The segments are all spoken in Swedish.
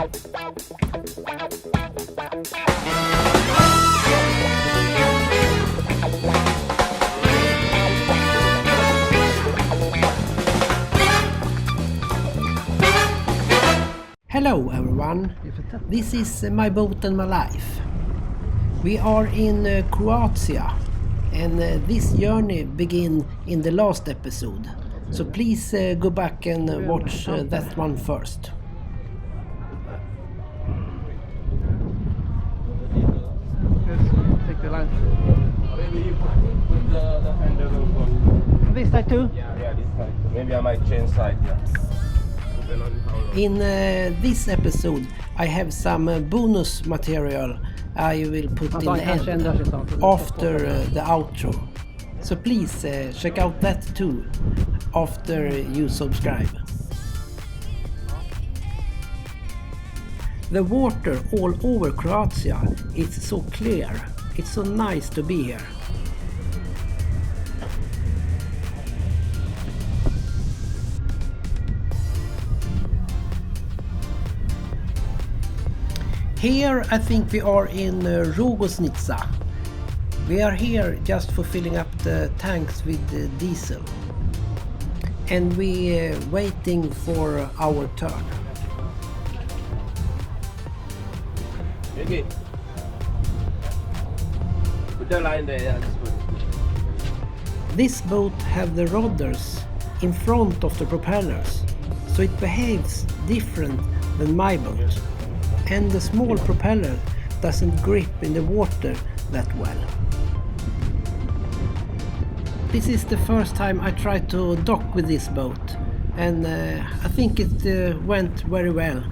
Hello everyone, this is my boat and my life. We are in Croatia and this journey began in the last episode. So please go back and watch that one first. Take the line. This side too? Yeah, this side. Maybe I might change side, yeah. In this episode I have some bonus material I will put in the end after the outro. So please check out that too after you subscribe. The water all over Croatia is so clear. It's so nice to be here. Here I think we are in Rogosnica. We are here just for filling up the tanks with diesel. And we waiting for our turn. Maybe. Put the line there, yeah. This boat have the rudders in front of the propellers, so it behaves different than my boat. And the small propeller doesn't grip in the water that well. This is the first time I tried to dock with this boat, and I think it went very well.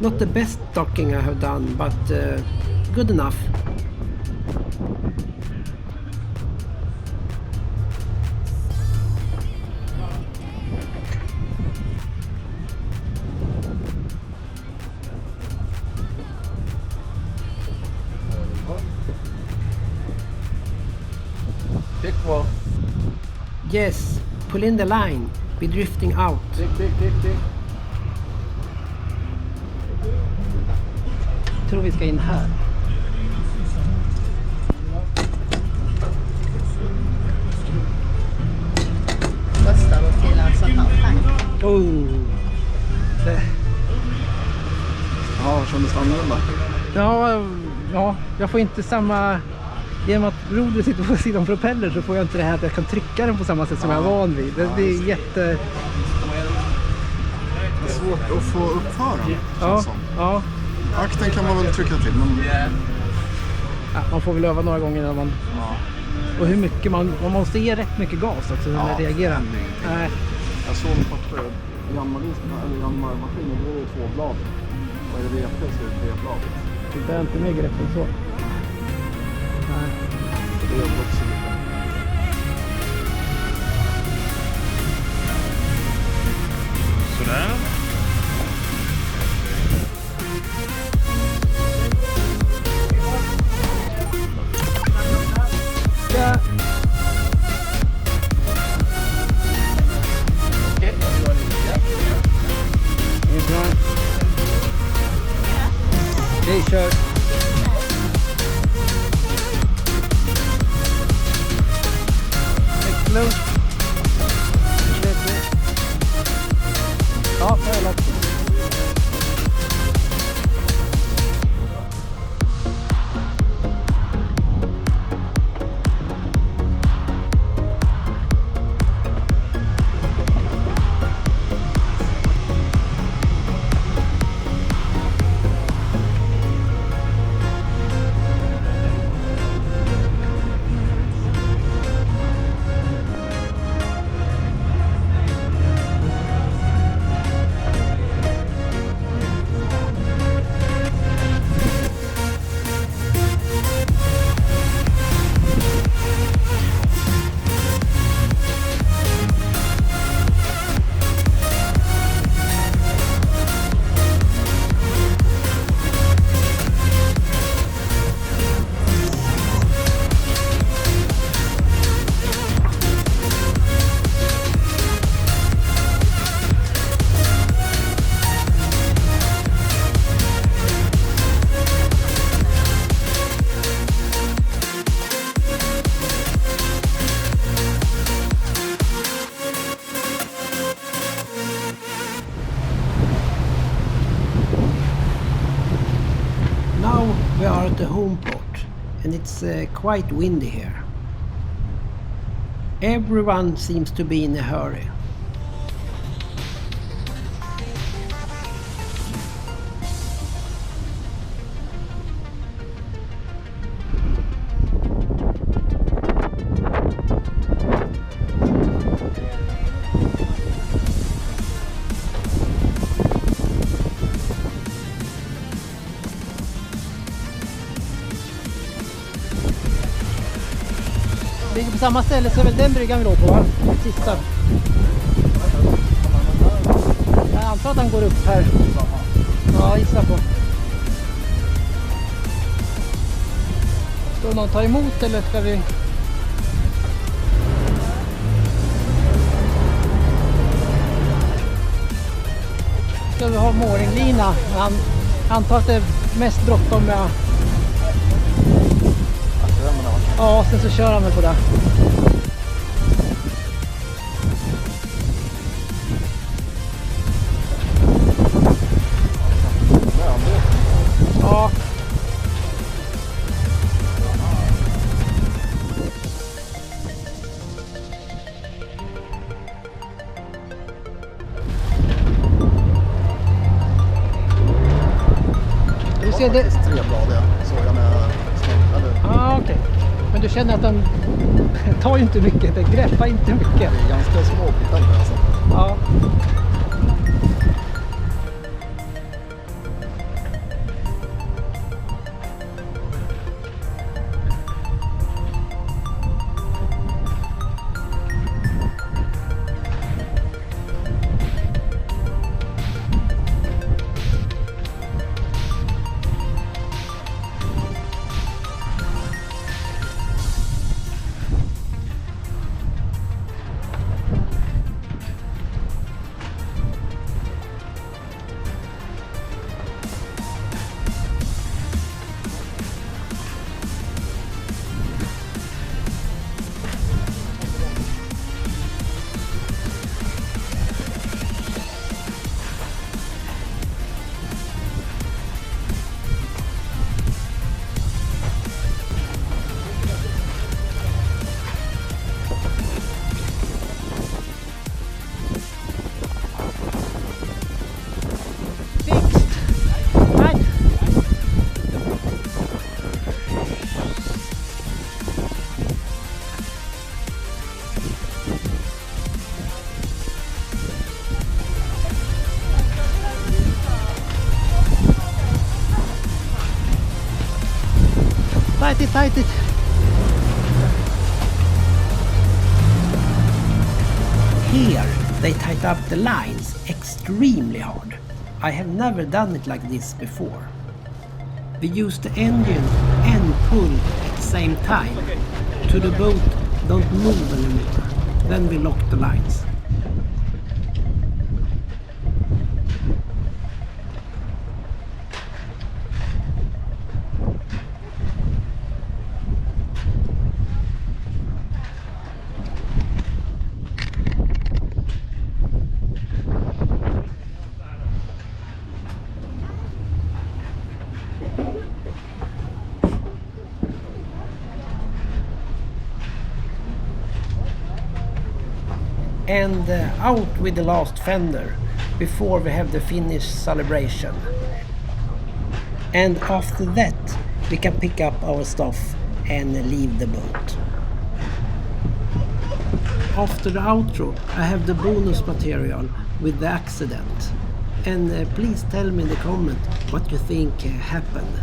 Not the best docking I have done, but good enough. Tick more. Yes, pull in the line. Be drifting out. Tick, tick, tick, tick. Jag tror vi ska in här. Kostar att fylla en sån här tank. Ja, kändes annorlunda. Ja, jag får inte samma... Genom att rodret sitter på sidan propeller så får jag inte det här att jag kan trycka den på samma sätt som jag är van vid. Det är jätte... Det är svårt att få upp fören, känns som. Ja. Akten kan man väl trycka till, men... Ja, man får väl öva några gånger när man... Ja. Och hur mycket man måste ge rätt mycket gas också när det reagerar. Nej. Jag såg på ett Janmar-maskin, då är det 2 blad. Och är det VP så är det 3 blad. Det bär inte mer grepp än så. Nej. Det är också lite. Sådär. Ja. Okay. Det är bra. Okej, kör. Excellent. Ja, det är lätt. home port and it's quite windy here. Everyone seems to be in a hurry. Ligger på samma ställe så är väl den bryggan vi låg på, va? Sista. Jag antar att han går upp här. Ja, gissa på. Ska någon ta emot eller ska vi... Ska vi ha måringlina? Han antar att det är mest bråttom med... Ja, sen så kör han väl på det. Ja. Du ser det... 3 blad, så jag med snart. Ja, okej. Men du känner att den tar ju inte mycket, den greppar inte mycket. Det är ganska små bitar alltså. Ja. Tight it. Here they tied up the lines extremely hard. I have never done it like this before. We used the engine and pull at the same time to the boat don't move anymore. Then we locked the lines. And out with the last fender before we have the finish celebration. And after that we can pick up our stuff and leave the boat. After the outro I have the bonus material with the accident. And please tell me in the comment what you think happened.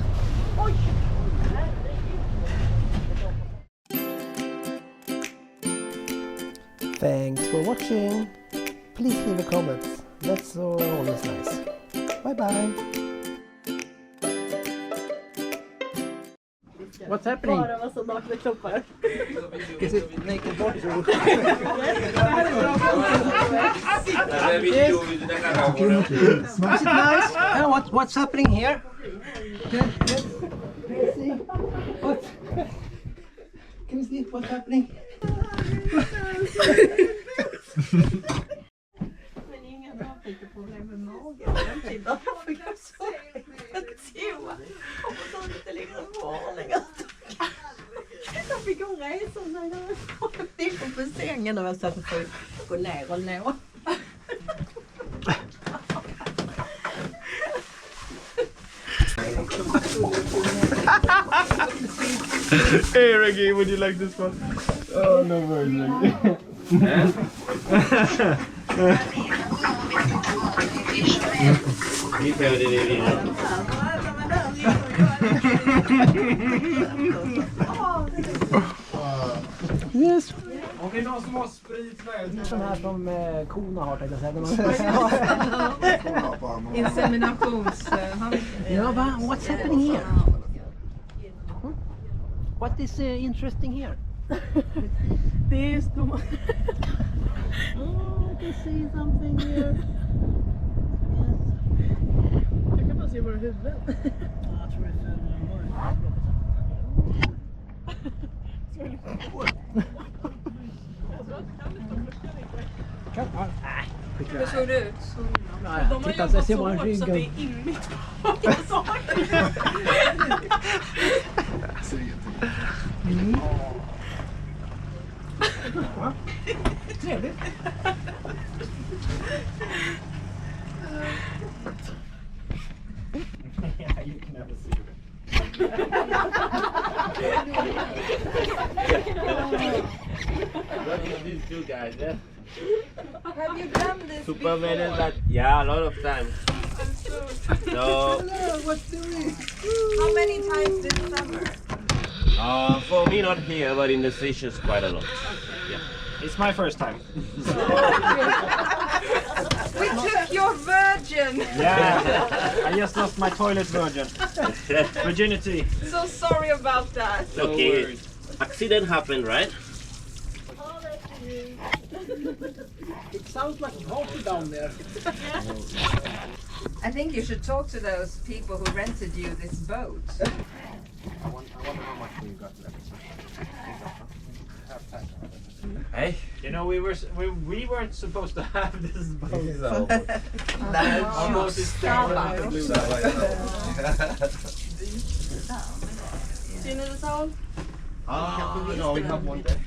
Thanks for watching. Please leave a comment. That's always nice. Bye bye. What's happening? Bara massa nakna kroppar. Is it naked body? Is it nice? What's happening here? Can you see? What? Can you see what's happening? Men ingen har lite problem med magen. Johan kommer så lite liksom varningar. Jag fick hon resa sig när jag gick på sängen och jag satt och gå ner och nå. Hey Reggie, would you like this one? Oh, no worries, Reggie. Yes. Okej, någon som har sprit med. Sån här som korna har, tänkte jag säga. Inseminations... Ja, what's happening here? What is interesting here? Det är stor... Oh, I can see something here. Jag kan bara se våra huvuden. Jag tror det är Hur såg det ut? titta, så ser man ryggen. Så det är immigt på saker. Trevligt. These two guys, yeah. Have you done this Superman and that, yeah, a lot of times. So, How many times this summer? for me not here, but in the Seychelles quite a lot. Yeah. It's my first time. We took your virgin. Yeah, I just lost my toilet virginity. So sorry about that. Okay, accident happened, right? It sounds like water down there. I think you should talk to those people who rented you this boat. I wonder how much we got left. Hey, You know, we weren't supposed to have this boat. almost is Do you need a towel? No, we have one there.